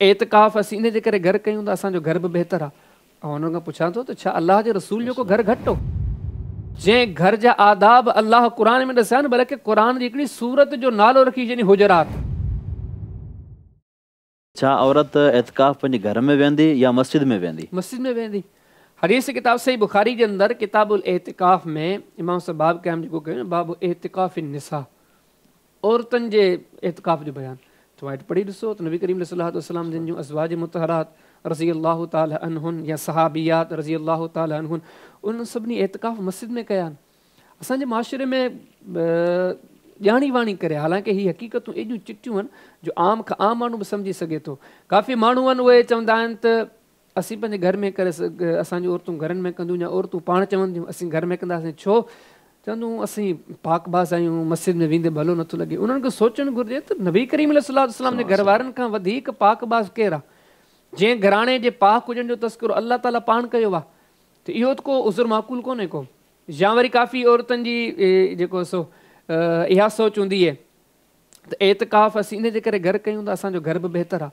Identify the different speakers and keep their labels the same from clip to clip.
Speaker 1: एतकाफ़ असीं इन जे करे घर कयूं त असांजो घर बि बहितर आहे। ऐं हुन खां पुछां थो त छा अलाह जे रसूल जो को घर घटि हो? जंहिं घर जा आदाब अलाह क़ुर में ॾसिया न, बल्कि क़ुर जी हिकिड़ी सूरत जो नालो रखी जंहिंजी हुजरात।
Speaker 2: छा औरत एतकाफ़ पंहिंजे घर में वेंदी या मस्जिद में वेंदी?
Speaker 1: मस्जिद में वेंदी। हदीस किताब सही बुखारी जे अंदर किताबुल एतिकाफ़ में इमाम साहब बाब क़याम जेको कयो न, बाब एतिकाफ़ निसा, औरतुनि जे एतिकाफ़ जो बयान। तव्हां वटि पढ़ी ॾिसो त नबी करीम सल्लल्लाहु अलैहि वसल्लम जिन जूं अज़वाज मुतहरात रज़ी अल्लाह ताला अन्हुन या सहाबियात रज़ी अल्लाह ताला अन्हुन, उन सभिनी एतिकाफ़ मस्जिद में कया आहिनि। असांजे माशरे में ॼाणी वाणी करे, हालांकि हीअ हक़ीक़तूं एॾियूं चिटियूं आहिनि जो आम खां आम माण्हू बि सम्झी सघे थो। काफ़ी माण्हू आहिनि उहे चवंदा आहिनि त असीं पंहिंजे घर में करे असांजूं औरतूं घरनि में कंदियूं, या औरतूं पाण चवंदियूं असीं घर में कंदासीं। छो चवंदियूं असीं पाकबाज़ आहियूं, मस्जिद में वेंदे भलो नथो लॻे। उन्हनि खे सोचणु घुरिजे त नबी करीम सल्लल्लाहु अलैहि वसल्लम जे घर वारनि खां वधीक पाकबाज़ केरु आहे? जंहिं घराणे जे पाक हुजण जो तस्करो अल्लाह ताला पाण कयो आहे, त इहो त को उज़ुर माक़ूल कोन्हे को। या वरी काफ़ी औरतुनि जी जेको सो इहा सोच हूंदी आहे त एतकाफ़ असीं इन जे करे घर कयूं त असांजो घर बि बहितर आहे।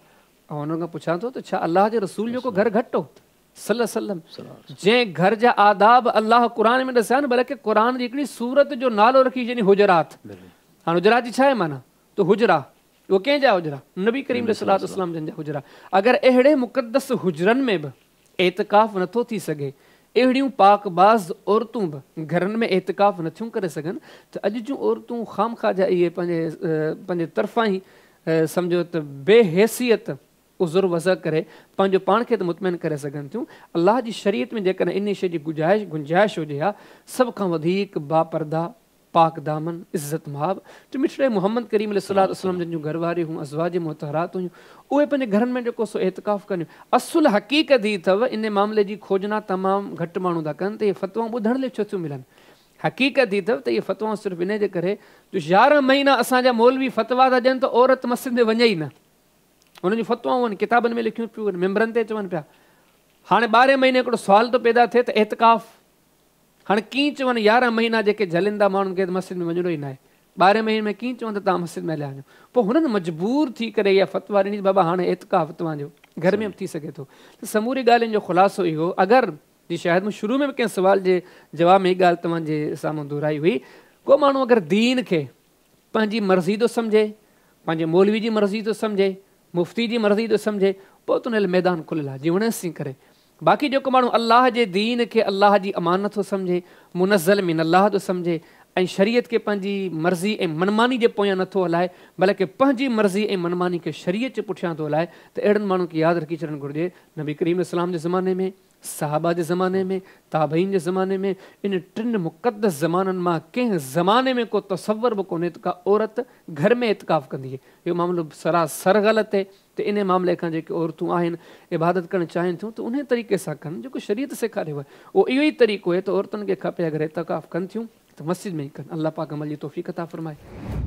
Speaker 1: ऐं हुन खां पुछां थो त छा अलाह जे रसूल जो को घर घटि हो सल्लल्लाहु अलैहि वसल्लम? जंहिं घर जा आदाब अलाह क़ुर में ॾसिया न, बल्कि क़ुर जी हिकिड़ी सूरत जो नालो रखी जंहिंजी हुजरात। हाणे हुजरात जी छा आहे माना? त हुजरा, उहो कंहिंजा हुजरा? नबी करीम सल्लल्लाहु अलैहि वसल्लम जिन जा हुजरा। अगरि अहिड़े मुक़दस हुजरनि में बि एतकाफ़ नथो थी सघे, अहिड़ियूं पाकबाज़ औरतूं बि घरनि में एतकाफ़ नथियूं करे सघनि, त अॼु जूं औरतूं ख़ामख़ा जा इहे पंहिंजे तरफ़ां ई सम्झो त बेहैसियत उज़ुर वज़ह करे पंहिंजो पाण खे त मुतमइन करे सघनि थियूं। अलाह जी शरीयत में जेकॾहिं इन शइ जी गुंजाइश हुजे हा, सभ खां वधीक बापरदा, पाक दामन, इज़त महाब जो मिठड़े मोहम्मद करीम सल्लल्लाहु अलैहि वसल्लम जिन जूं घरवारियूं हुयूं, अज़वाज मुतहरात हुयूं, उहे पंहिंजे घरनि में जेको सो एतकाफ़ कनि। असुल हक़ीक़त ही अथव, इन मामले जी खोजना तमामु घटि माण्हू था कनि त इहे फ़तवाऊं ॿुधण लाइ छो थियूं मिलनि। हक़ीक़त ही अथव त इहे फ़तवाऊं सिर्फ़ु इन जे करे जो 11 महीना असांजा मौलवी फ़तवा था ॾियनि त औरत मस्जिद में वञे ई न। हुननि जूं फ़तवाऊं आहिनि, किताबनि में लिखियूं पियूं आहिनि, मेंबरनि ते चवनि पिया। हाणे 12 महीने हिकिड़ो सुवाल थो पैदा थिए त एतकाफ़ हाणे कीअं चवनि 11 महीना जेके झलंदा माण्हुनि खे त मस्जिद में वञिणो ई न आहे। 12 महीने में कीअं चवनि त तव्हां मस्जिद में हलिया वञो? पोइ हुननि मजबूर थी करे इहा फ़तवा ॾिनी, बाबा हाणे एतकाफ़ तव्हांजो घर में बि थी सघे थो। त समूरी ॻाल्हियुनि जो ख़ुलासो इहो, अगरि जी शायदि मूं शुरू में बि कंहिं सुवाल जे जवाब में हीअ ॻाल्हि तव्हांजे साम्हूं दोहराई हुई, को माण्हू अगरि दीन खे पंहिंजी मर्ज़ी थो सम्झे, पंहिंजे मौलवी जी मर्ज़ी थो सम्झे, मुफ़्ती जी मर्ज़ी थो सम्झे, पोइ त उन लाइ मैदान खुलियल आहे जीअं वणेसि करे। बाक़ी जेको माण्हू अलाह जे दीन खे अलाह जी अमानत थो सम्झे, मुनज़्ज़ल मिन अलाह थो सम्झे, ऐं शरीयत खे पंहिंजी मर्ज़ी ऐं मनमानी जे पोयां नथो हलाए, बल्कि पंहिंजी मर्ज़ी ऐं मनमानी खे शरीयत जे पुठियां थो हलाए, त अहिड़नि माण्हुनि खे यादि रखी छॾणु घुरिजे नबी करीम इस्लाम जे ज़माने में, सहाबा जे ज़माने में, ताबईन जे ज़माने में, इन 3 मुक़द्दस ज़माननि मां कंहिं ज़माने में को तसव्वुर बि कोन्हे त का औरत घर में एतकाफ़ कंदी आहे। इहो मामिलो सरासर ग़लति आहे। त इन मामले खां जेके औरतूं आहिनि इबादत करणु चाहिनि थियूं त उन तरीक़े सां कनि जेको शरीयत सेखारियो आहे। उहो इहो ई तरीक़ो आहे त औरतुनि खे खपे अगरि एतकाफ़ कनि थियूं त मस्जिद में ई कनि। अल्लाह पाक अमल जी तौफ़ीक़ अता फ़रमाए।